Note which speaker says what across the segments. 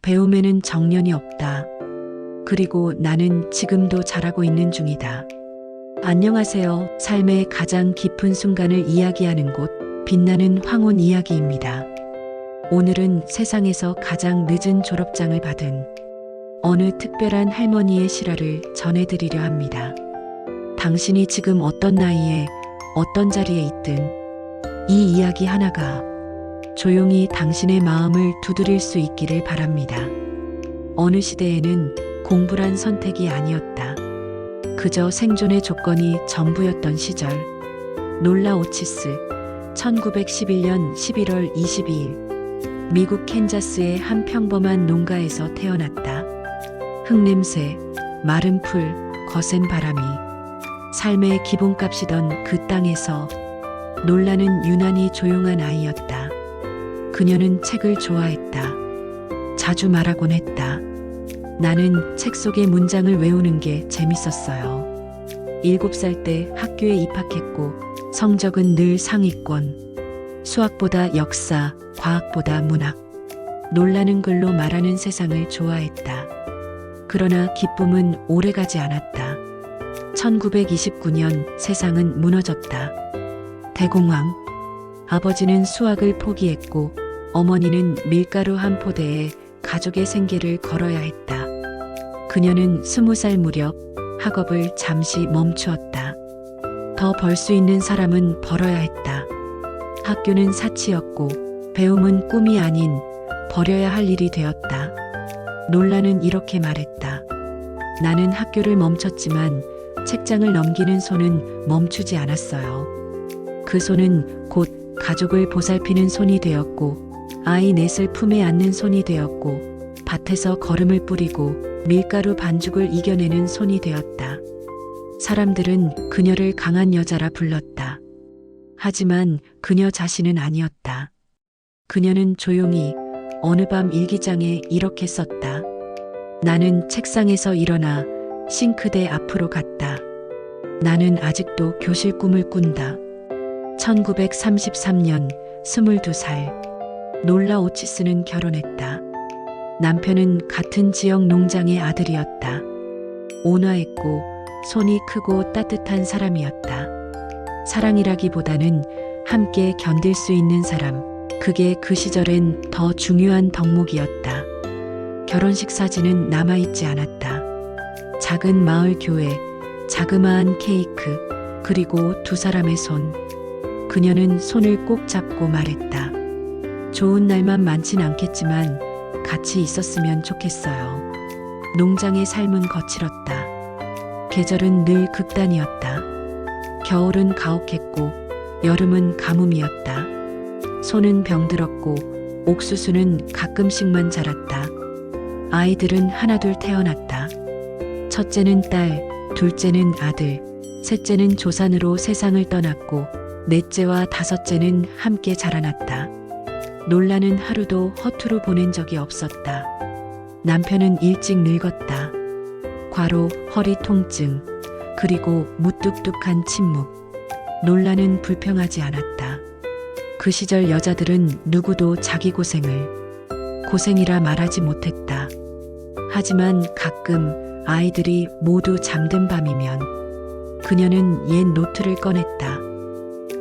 Speaker 1: 배움에는 정년이 없다. 그리고 나는 지금도 잘하고 있는 중이다. 안녕하세요. 삶의 가장 깊은 순간을 이야기하는 곳, 빛나는 황혼 이야기입니다. 오늘은 세상에서 가장 늦은 졸업장을 받은 어느 특별한 할머니의 실화를 전해드리려 합니다. 당신이 지금 어떤 나이에 어떤 자리에 있든 이 이야기 하나가 조용히 당신의 마음을 두드릴 수 있기를 바랍니다. 어느 시대에는 공부란 선택이 아니었다. 그저 생존의 조건이 전부였던 시절. 놀라 오치스, 1911년 11월 22일, 미국 캔자스의 한 평범한 농가에서 태어났다. 흙냄새, 마른 풀, 거센 바람이 삶의 기본값이던 그 땅에서 놀라는 유난히 조용한 아이였다. 그녀는 책을 좋아했다. 자주 말하곤 했다. 나는 책 속의 문장을 외우는 게 재밌었어요. 7살 때 학교에 입학했고 성적은 늘 상위권. 수학보다 역사, 과학보다 문학. 놀라는 글로 말하는 세상을 좋아했다. 그러나 기쁨은 오래가지 않았다. 1929년 세상은 무너졌다. 대공황. 아버지는 수학을 포기했고 어머니는 밀가루 한 포대에 가족의 생계를 걸어야 했다. 그녀는 20살 무렵 학업을 잠시 멈추었다. 더 벌 수 있는 사람은 벌어야 했다. 학교는 사치였고 배움은 꿈이 아닌 버려야 할 일이 되었다. 놀라는 이렇게 말했다. 나는 학교를 멈췄지만 책장을 넘기는 손은 멈추지 않았어요. 그 손은 곧 가족을 보살피는 손이 되었고 아이 넷을 품에 안는 손이 되었고 밭에서 거름을 뿌리고 밀가루 반죽을 이겨내는 손이 되었다. 사람들은 그녀를 강한 여자라 불렀다. 하지만 그녀 자신은 아니었다. 그녀는 조용히 어느 밤 일기장에 이렇게 썼다. 나는 책상에서 일어나 싱크대 앞으로 갔다. 나는 아직도 교실 꿈을 꾼다. 1933년 22살. 놀라 오치스는 결혼했다. 남편은 같은 지역 농장의 아들이었다. 온화했고 손이 크고 따뜻한 사람이었다. 사랑이라기보다는 함께 견딜 수 있는 사람. 그게 그 시절엔 더 중요한 덕목이었다. 결혼식 사진은 남아있지 않았다. 작은 마을 교회, 자그마한 케이크, 그리고 두 사람의 손. 그녀는 손을 꼭 잡고 말했다. 좋은 날만 많진 않겠지만 같이 있었으면 좋겠어요. 농장의 삶은 거칠었다. 계절은 늘 극단이었다. 겨울은 가혹했고 여름은 가뭄이었다. 소는 병들었고 옥수수는 가끔씩만 자랐다. 아이들은 하나둘 태어났다. 첫째는 딸, 둘째는 아들, 셋째는 조산으로 세상을 떠났고 넷째와 다섯째는 함께 자라났다. 놀라는 하루도 허투루 보낸 적이 없었다. 남편은 일찍 늙었다. 과로, 허리 통증, 그리고 무뚝뚝한 침묵. 놀라는 불평하지 않았다. 그 시절 여자들은 누구도 자기 고생이라 말하지 못했다. 하지만 가끔 아이들이 모두 잠든 밤이면 그녀는 옛 노트를 꺼냈다.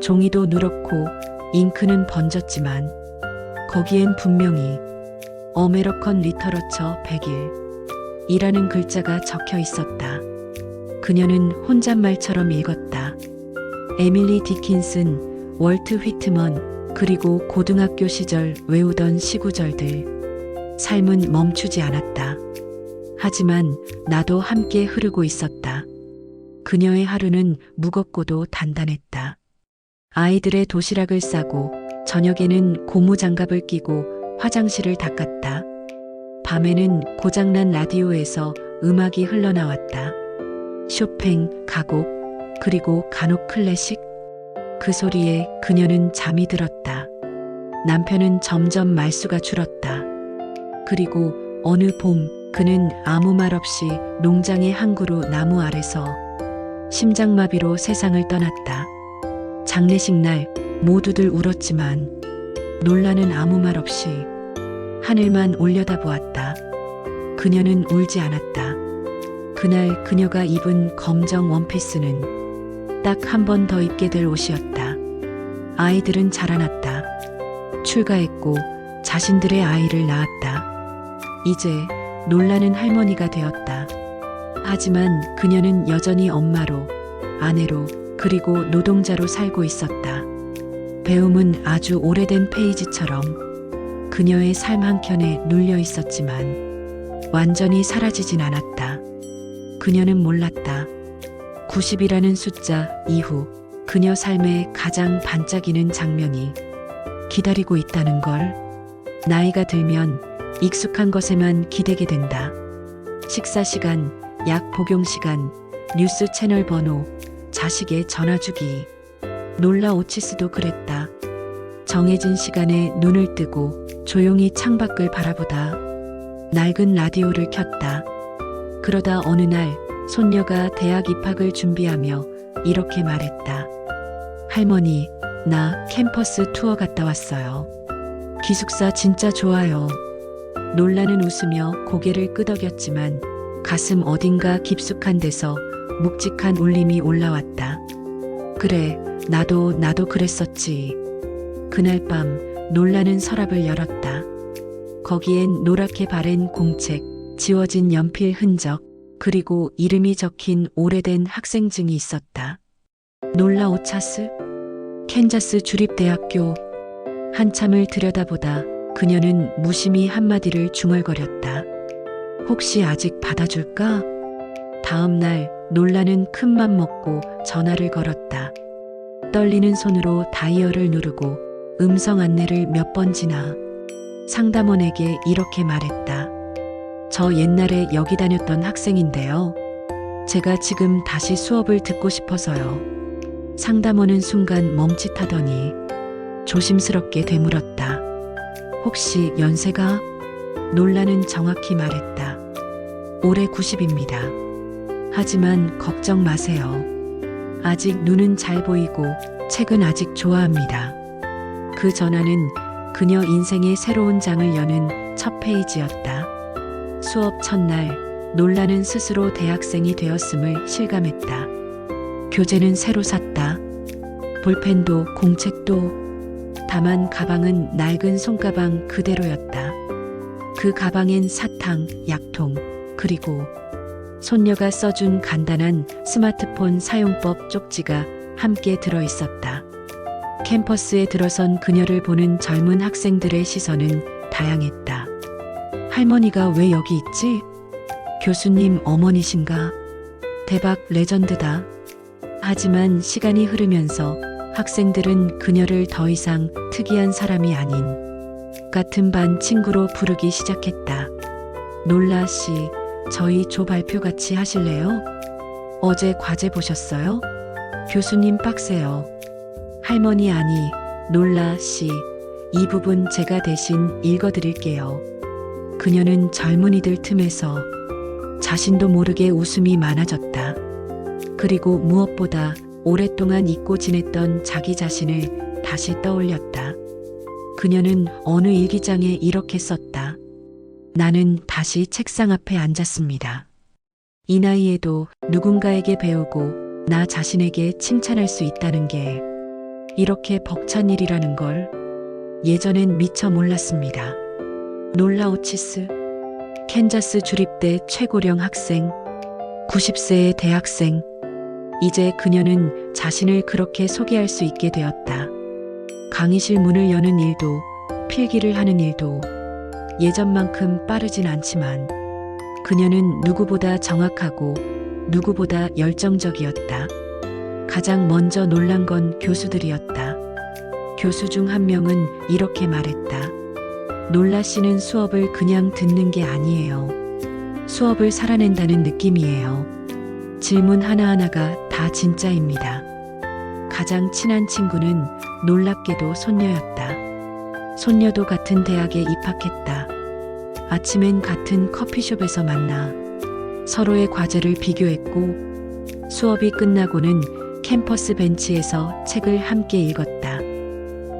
Speaker 1: 종이도 누렇고 잉크는 번졌지만 거기엔 분명히 어메리칸 리터러처 100일 이라는 글자가 적혀 있었다. 그녀는 혼잣말처럼 읽었다. 에밀리 디킨슨, 월트 휘트먼, 그리고 고등학교 시절 외우던 시구절들. 삶은 멈추지 않았다. 하지만 나도 함께 흐르고 있었다. 그녀의 하루는 무겁고도 단단했다. 아이들의 도시락을 싸고 저녁에는 고무장갑을 끼고 화장실을 닦았다. 밤에는 고장난 라디오에서 음악이 흘러나왔다. 쇼팽, 가곡, 그리고 간혹 클래식. 그 소리에 그녀는 잠이 들었다. 남편은 점점 말수가 줄었다. 그리고 어느 봄 그는 아무 말 없이 농장의 한 그루 나무 아래서 심장마비로 세상을 떠났다. 장례식 날 모두들 울었지만 놀라는 아무 말 없이 하늘만 올려다보았다. 그녀는 울지 않았다. 그날 그녀가 입은 검정 원피스는 딱 한 번 더 입게 될 옷이었다. 아이들은 자라났다. 출가했고 자신들의 아이를 낳았다. 이제 놀라는 할머니가 되었다. 하지만 그녀는 여전히 엄마로, 아내로, 그리고 노동자로 살고 있었다. 배움은 아주 오래된 페이지처럼 그녀의 삶 한켠에 눌려 있었지만 완전히 사라지진 않았다. 그녀는 몰랐다. 90이라는 숫자 이후 그녀 삶의 가장 반짝이는 장면이 기다리고 있다는 걸. 나이가 들면 익숙한 것에만 기대게 된다. 식사 시간, 약 복용 시간, 뉴스 채널 번호, 자식의 전화 주기. 놀라 오치스도 그랬다. 정해진 시간에 눈을 뜨고 조용히 창밖을 바라보다 낡은 라디오를 켰다. 그러다 어느 날 손녀가 대학 입학을 준비하며 이렇게 말했다. 할머니, 나 캠퍼스 투어 갔다 왔어요. 기숙사 진짜 좋아요. 놀라는 웃으며 고개를 끄덕였지만 가슴 어딘가 깊숙한 데서 묵직한 울림이 올라왔다. 그래, 나도 그랬었지. 그날 밤 놀라는 서랍을 열었다. 거기엔 노랗게 바랜 공책, 지워진 연필 흔적, 그리고 이름이 적힌 오래된 학생증이 있었다. 놀라 오차스? 캔자스 주립대학교. 한참을 들여다보다 그녀는 무심히 한마디를 중얼거렸다. 혹시 아직 받아줄까? 다음 날 놀라는 큰맘 먹고 전화를 걸었다. 떨리는 손으로 다이얼을 누르고 음성 안내를 몇 번 지나 상담원에게 이렇게 말했다. 저 옛날에 여기 다녔던 학생인데요. 제가 지금 다시 수업을 듣고 싶어서요. 상담원은 순간 멈칫하더니 조심스럽게 되물었다. 혹시 연세가? 놀라는 정확히 말했다. 올해 90입니다. 하지만 걱정 마세요. 아직 눈은 잘 보이고 책은 아직 좋아합니다. 그 전화는 그녀 인생의 새로운 장을 여는 첫 페이지였다. 수업 첫날 놀라는 스스로 대학생이 되었음을 실감했다. 교재는 새로 샀다. 볼펜도 공책도. 다만 가방은 낡은 손가방 그대로였다. 그 가방엔 사탕, 약통, 그리고 손녀가 써준 간단한 스마트폰 사용법 쪽지가 함께 들어있었다. 캠퍼스에 들어선 그녀를 보는 젊은 학생들의 시선은 다양했다. 할머니가 왜 여기 있지? 교수님 어머니신가? 대박 레전드다. 하지만 시간이 흐르면서 학생들은 그녀를 더 이상 특이한 사람이 아닌 같은 반 친구로 부르기 시작했다. 놀라 씨, 저희 조 발표 같이 하실래요? 어제 과제 보셨어요? 교수님 빡세요. 할머니 아니, 놀라 씨, 이 부분 제가 대신 읽어드릴게요. 그녀는 젊은이들 틈에서 자신도 모르게 웃음이 많아졌다. 그리고 무엇보다 오랫동안 잊고 지냈던 자기 자신을 다시 떠올렸다. 그녀는 어느 일기장에 이렇게 썼다. 나는 다시 책상 앞에 앉았습니다. 이 나이에도 누군가에게 배우고 나 자신에게 칭찬할 수 있다는 게 이렇게 벅찬 일이라는 걸 예전엔 미처 몰랐습니다. 놀라 오치스, 캔자스 주립대 최고령 학생, 90세의 대학생. 이제 그녀는 자신을 그렇게 소개할 수 있게 되었다. 강의실 문을 여는 일도, 필기를 하는 일도 예전만큼 빠르진 않지만 그녀는 누구보다 정확하고 누구보다 열정적이었다. 가장 먼저 놀란 건 교수들이었다. 교수 중 한 명은 이렇게 말했다. 놀라 씨는 수업을 그냥 듣는 게 아니에요. 수업을 살아낸다는 느낌이에요. 질문 하나하나가 다 진짜입니다. 가장 친한 친구는 놀랍게도 손녀였다. 손녀도 같은 대학에 입학했다. 아침엔 같은 커피숍에서 만나 서로의 과제를 비교했고 수업이 끝나고는 캠퍼스 벤치에서 책을 함께 읽었다.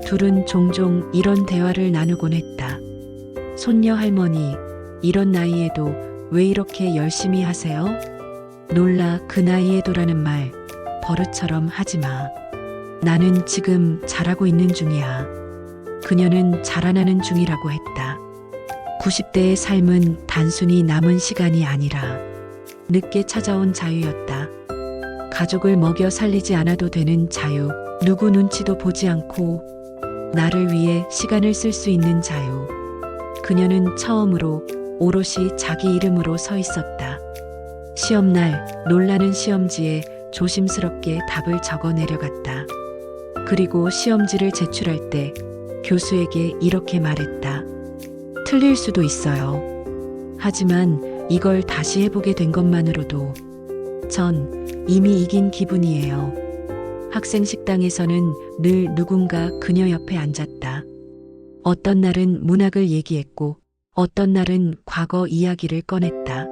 Speaker 1: 둘은 종종 이런 대화를 나누곤 했다. 손녀 할머니, 이런 나이에도 왜 이렇게 열심히 하세요? 놀라 그 나이에도라는 말 버릇처럼 하지 마. 나는 지금 잘하고 있는 중이야. 그녀는 자라나는 중이라고 했다. 90대의 삶은 단순히 남은 시간이 아니라 늦게 찾아온 자유였다. 가족을 먹여 살리지 않아도 되는 자유, 누구 눈치도 보지 않고 나를 위해 시간을 쓸 수 있는 자유. 그녀는 처음으로 오롯이 자기 이름으로 서 있었다. 시험날 놀라는 시험지에 조심스럽게 답을 적어 내려갔다. 그리고 시험지를 제출할 때 교수에게 이렇게 말했다. 틀릴 수도 있어요. 하지만 이걸 다시 해보게 된 것만으로도 전 이미 이긴 기분이에요. 학생 식당에서는 늘 누군가 그녀 옆에 앉았다. 어떤 날은 문학을 얘기했고 어떤 날은 과거 이야기를 꺼냈다.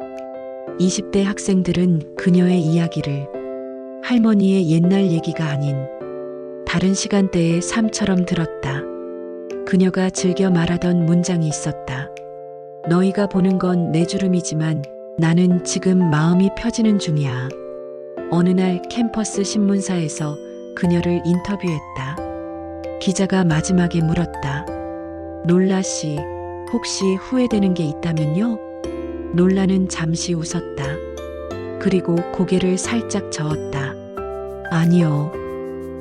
Speaker 1: 20대 학생들은 그녀의 이야기를 할머니의 옛날 얘기가 아닌 다른 시간대의 삶처럼 들었다. 그녀가 즐겨 말하던 문장이 있었다. 너희가 보는 건 내 주름이지만 나는 지금 마음이 펴지는 중이야. 어느 날 캠퍼스 신문사에서 그녀를 인터뷰했다. 기자가 마지막에 물었다. 놀라 씨, 혹시 후회되는 게 있다면요? 놀라는 잠시 웃었다. 그리고 고개를 살짝 저었다. 아니요.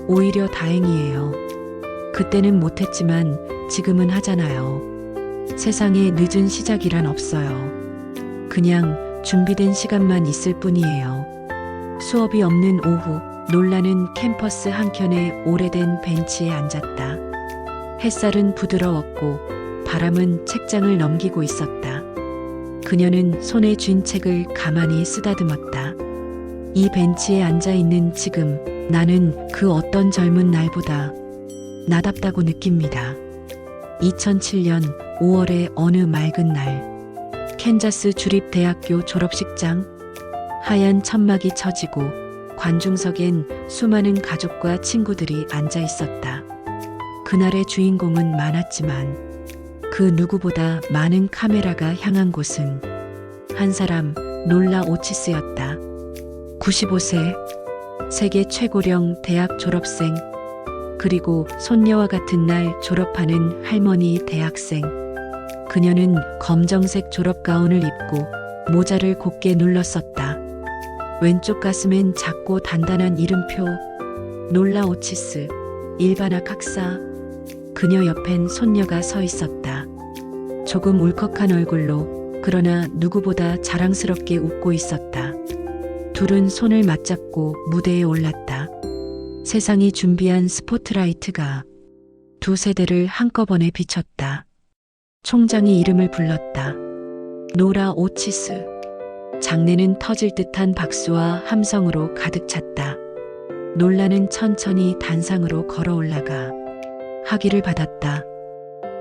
Speaker 1: 오히려 다행이에요. 그때는 못했지만 지금은 하잖아요. 세상에 늦은 시작이란 없어요. 그냥 준비된 시간만 있을 뿐이에요. 수업이 없는 오후, 놀라는 캠퍼스 한켠의 오래된 벤치에 앉았다. 햇살은 부드러웠고 바람은 책장을 넘기고 있었다. 그녀는 손에 쥔 책을 가만히 쓰다듬었다. 이 벤치에 앉아 있는 지금 나는 그 어떤 젊은 날보다 나답다고 느낍니다. 2007년 5월의 어느 맑은 날, 캔자스 주립대학교 졸업식장, 하얀 천막이 쳐지고 관중석엔 수많은 가족과 친구들이 앉아 있었다. 그날의 주인공은 많았지만 그 누구보다 많은 카메라가 향한 곳은 한 사람, 놀라 오치스였다. 95세, 세계 최고령 대학 졸업생, 그리고 손녀와 같은 날 졸업하는 할머니 대학생. 그녀는 검정색 졸업가운을 입고 모자를 곧게 눌렀었다. 왼쪽 가슴엔 작고 단단한 이름표, 놀라 오치스, 일반학 학사. 그녀 옆엔 손녀가 서 있었다. 조금 울컥한 얼굴로 그러나 누구보다 자랑스럽게 웃고 있었다. 둘은 손을 맞잡고 무대에 올랐다. 세상이 준비한 스포트라이트가 두 세대를 한꺼번에 비췄다. 총장이 이름을 불렀다. 노라 오치스. 장내는 터질 듯한 박수와 함성으로 가득 찼다. 놀라는 천천히 단상으로 걸어 올라가 학위를 받았다.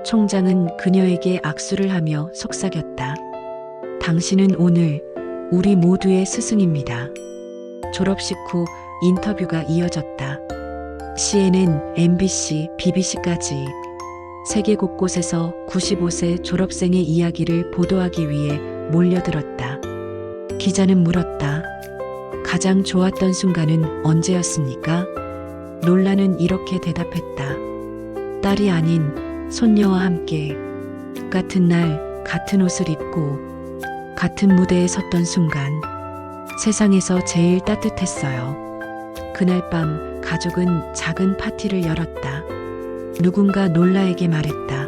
Speaker 1: 총장은 그녀에게 악수를 하며 속삭였다. 당신은 오늘 우리 모두의 스승입니다. 졸업식 후 인터뷰가 이어졌다. CNN, MBC, BBC까지 세계 곳곳에서 95세 졸업생의 이야기를 보도하기 위해 몰려들었다. 기자는 물었다. 가장 좋았던 순간은 언제였습니까? 놀라는 이렇게 대답했다. 딸이 아닌 손녀와 함께 같은 날 같은 옷을 입고 같은 무대에 섰던 순간 세상에서 제일 따뜻했어요. 그날 밤 가족은 작은 파티를 열었다. 누군가 놀라에게 말했다.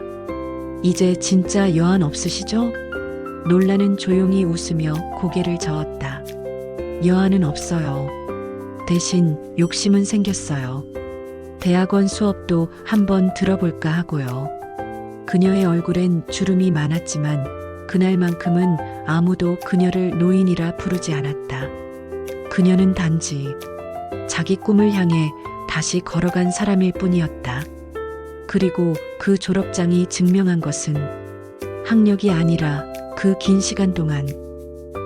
Speaker 1: 이제 진짜 여한 없으시죠? 놀라는 조용히 웃으며 고개를 저었다. 여한은 없어요. 대신 욕심은 생겼어요. 대학원 수업도 한번 들어볼까 하고요. 그녀의 얼굴엔 주름이 많았지만 그날만큼은 아무도 그녀를 노인이라 부르지 않았다. 그녀는 단지 자기 꿈을 향해 다시 걸어간 사람일 뿐이었다. 그리고 그 졸업장이 증명한 것은 학력이 아니라 그 긴 시간 동안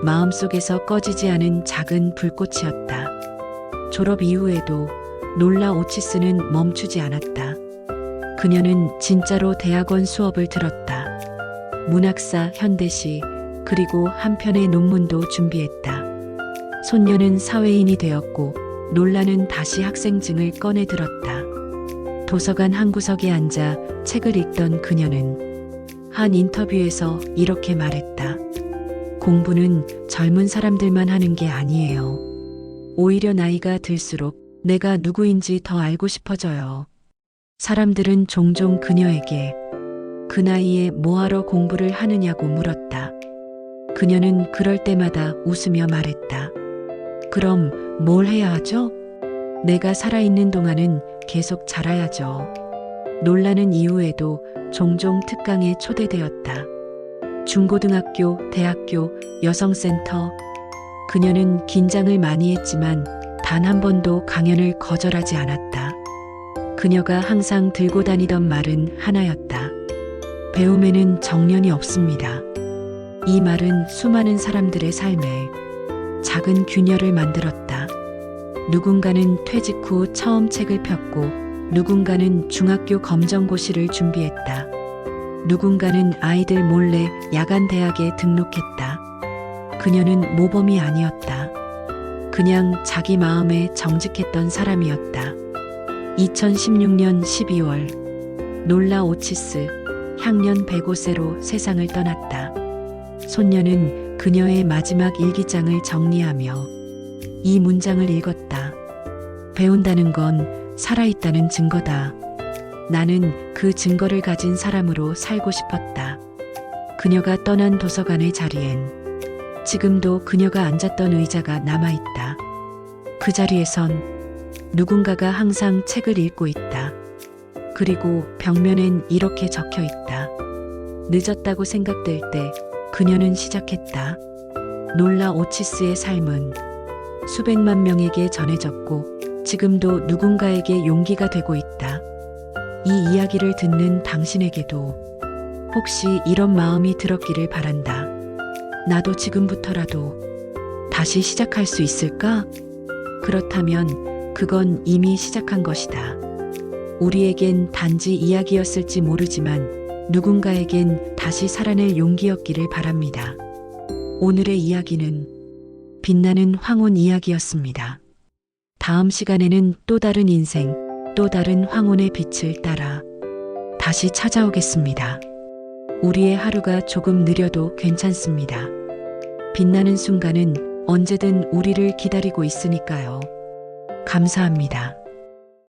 Speaker 1: 마음속에서 꺼지지 않은 작은 불꽃이었다. 졸업 이후에도 놀라 오치스는 멈추지 않았다. 그녀는 진짜로 대학원 수업을 들었다. 문학사, 현대시, 그리고 한 편의 논문도 준비했다. 손녀는 사회인이 되었고 놀라는 다시 학생증을 꺼내 들었다. 도서관 한 구석에 앉아 책을 읽던 그녀는 한 인터뷰에서 이렇게 말했다. 공부는 젊은 사람들만 하는 게 아니에요. 오히려 나이가 들수록 내가 누구인지 더 알고 싶어져요. 사람들은 종종 그녀에게 그 나이에 뭐하러 공부를 하느냐고 물었다. 그녀는 그럴 때마다 웃으며 말했다. 그럼 뭘 해야 하죠? 내가 살아있는 동안은 계속 자라야죠. 놀라는 이후에도 종종 특강에 초대되었다. 중고등학교, 대학교, 여성센터. 그녀는 긴장을 많이 했지만 단 한 번도 강연을 거절하지 않았다. 그녀가 항상 들고 다니던 말은 하나였다. 배움에는 정년이 없습니다. 이 말은 수많은 사람들의 삶에 작은 균열을 만들었다. 누군가는 퇴직 후 처음 책을 폈고, 누군가는 중학교 검정고시를 준비했다. 누군가는 아이들 몰래 야간 대학에 등록했다. 그녀는 모범이 아니었다. 그냥 자기 마음에 정직했던 사람이었다. 2016년 12월 놀라 오치스 향년 105세로 세상을 떠났다. 손녀는 그녀의 마지막 일기장을 정리하며 이 문장을 읽었다. 배운다는 건 살아있다는 증거다. 나는 그 증거를 가진 사람으로 살고 싶었다. 그녀가 떠난 도서관의 자리엔 지금도 그녀가 앉았던 의자가 남아있다. 그 자리에선 누군가가 항상 책을 읽고 있다. 그리고 벽면엔 이렇게 적혀 있다. 늦었다고 생각될 때 그녀는 시작했다. 놀라 오치스의 삶은 수백만 명에게 전해졌고 지금도 누군가에게 용기가 되고 있다. 이 이야기를 듣는 당신에게도 혹시 이런 마음이 들었기를 바란다. 나도 지금부터라도 다시 시작할 수 있을까? 그렇다면 그건 이미 시작한 것이다. 우리에겐 단지 이야기였을지 모르지만 누군가에겐 다시 살아낼 용기였기를 바랍니다. 오늘의 이야기는 빛나는 황혼 이야기였습니다. 다음 시간에는 또 다른 인생, 또 다른 황혼의 빛을 따라 다시 찾아오겠습니다. 우리의 하루가 조금 느려도 괜찮습니다. 빛나는 순간은 언제든 우리를 기다리고 있으니까요. 감사합니다.